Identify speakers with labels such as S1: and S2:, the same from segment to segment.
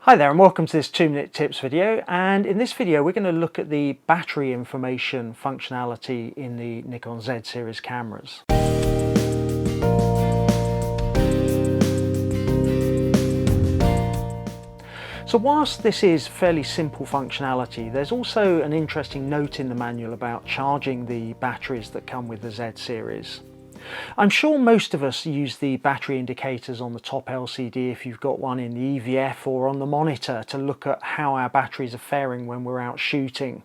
S1: Hi there and welcome to this 2-minute tips video, and in this video we're going to look at the battery information functionality in the Nikon Z series cameras. So whilst this is fairly simple functionality, there's also an interesting note in the manual about charging the batteries that come with the Z series. I'm sure most of us use the battery indicators on the top LCD if you've got one in the EVF or on the monitor to look at how our batteries are faring when we're out shooting.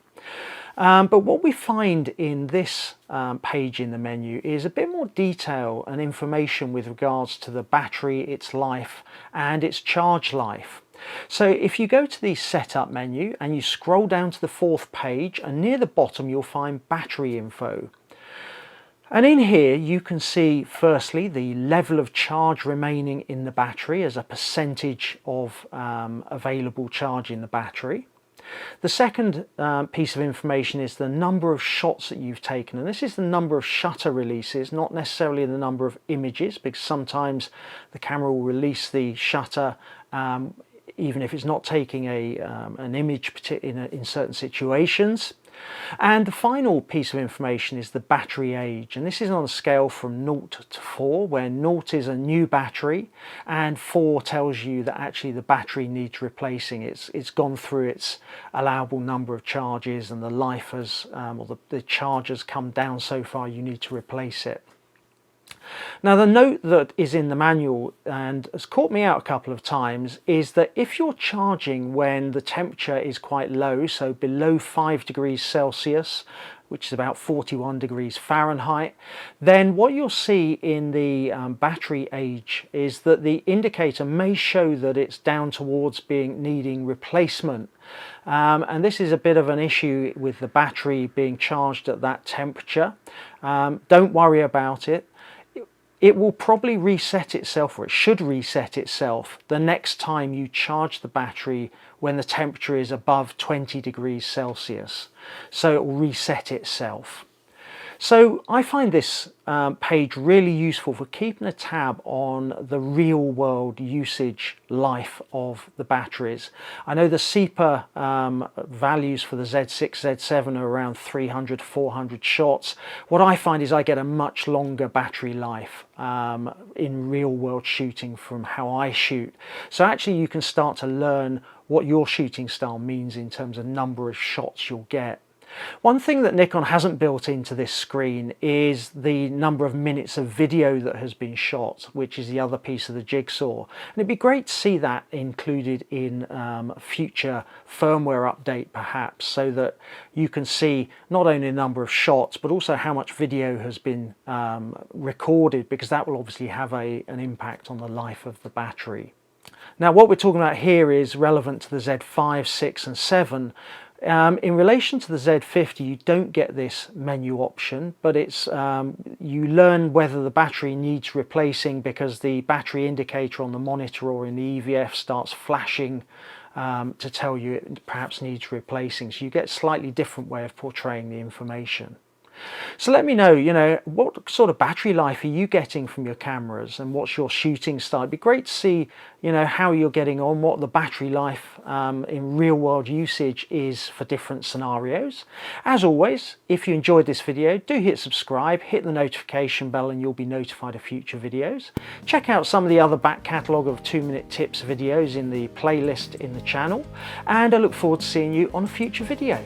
S1: But what we find in this page in the menu is a bit more detail and information with regards to the battery, its life and its charge life. So if you go to the setup menu and you scroll down to the 4th page, and near the bottom you'll find battery info. And in here you can see firstly the level of charge remaining in the battery as a percentage of available charge in the battery. The second piece of information is the number of shots that you've taken, and this is the number of shutter releases, not necessarily the number of images, because sometimes the camera will release the shutter even if it's not taking an image in certain situations. And the final piece of information is the battery age, and this is on a scale from 0 to 4, where 0 is a new battery and 4 tells you that actually the battery needs replacing. It's gone through its allowable number of charges and the life has, or the charge has come down so far you need to replace it. Now the note that is in the manual and has caught me out a couple of times is that if you're charging when the temperature is quite low, so below 5 degrees Celsius, which is about 41 degrees Fahrenheit, then what you'll see in the battery age is that the indicator may show that it's down towards needing replacement. And this is a bit of an issue with the battery being charged at that temperature. Don't worry about it. It will probably reset itself, or it should reset itself, the next time you charge the battery when the temperature is above 20 degrees Celsius. So it will reset itself. So I find this page really useful for keeping a tab on the real world usage life of the batteries. I know the CEPA values for the Z6, Z7 are around 300 to 400 shots. What I find is I get a much longer battery life in real world shooting from how I shoot. So actually you can start to learn what your shooting style means in terms of number of shots you'll get. One thing that Nikon hasn't built into this screen is the number of minutes of video that has been shot, which is the other piece of the jigsaw. And it'd be great to see that included in a future firmware update perhaps, so that you can see not only the number of shots but also how much video has been recorded, because that will obviously have an impact on the life of the battery. Now what we're talking about here is relevant to the Z5, 6 and 7. In relation to the Z50 you don't get this menu option, but it's you learn whether the battery needs replacing because the battery indicator on the monitor or in the EVF starts flashing to tell you it perhaps needs replacing. So you get a slightly different way of portraying the information. So let me know, what sort of battery life are you getting from your cameras and what's your shooting style? It'd be great to see, how you're getting on, what the battery life in real world usage is for different scenarios. As always, if you enjoyed this video, do hit subscribe, hit the notification bell and you'll be notified of future videos. Check out some of the other back catalogue of 2-minute tips videos in the playlist in the channel, and I look forward to seeing you on a future video.